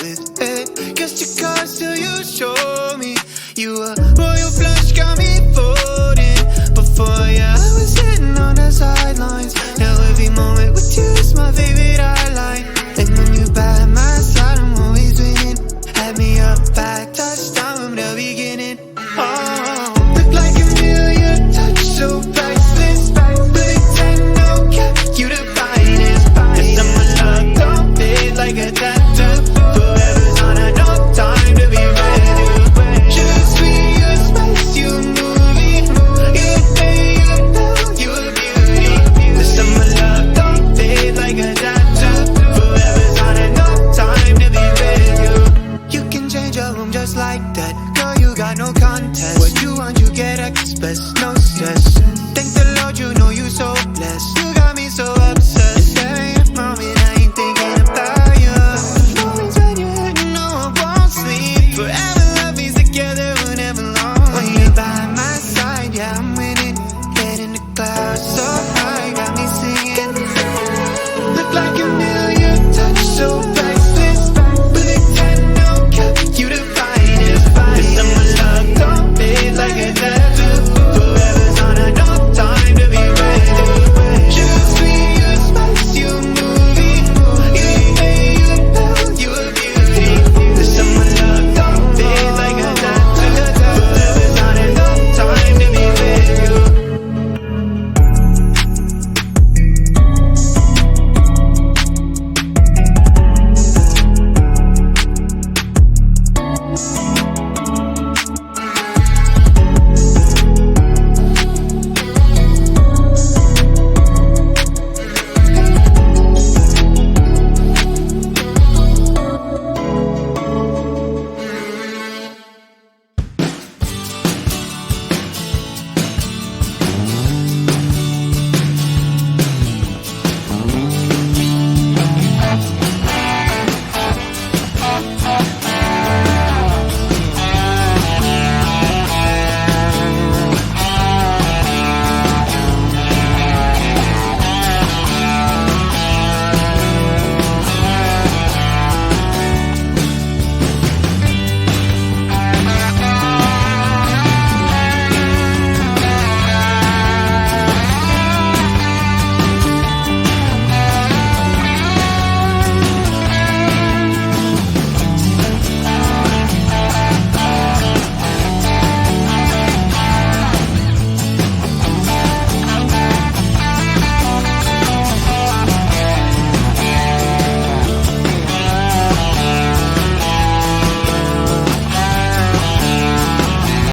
with it. Guess your cards till you show me you a royal flush, got me folding. Before I was sitting on the sidelines. Now every moment with you is my favorite highlight. And when you by my side, I'm always winning. Had me up back, touchdown from the beginning. Oh, look like a million, touch so priceless. Pretend no cap, you the finest. Cause someone love don't fade like a tattoo. Forever's on a no time to be ready. Just be a spice, you a movie. You lay you down, you a beauty. Cause someone love don't fade like a tattoo. Forever's on a no time to be ready. You can change your room just like that. Girl, you got no contest. What you want, you get express.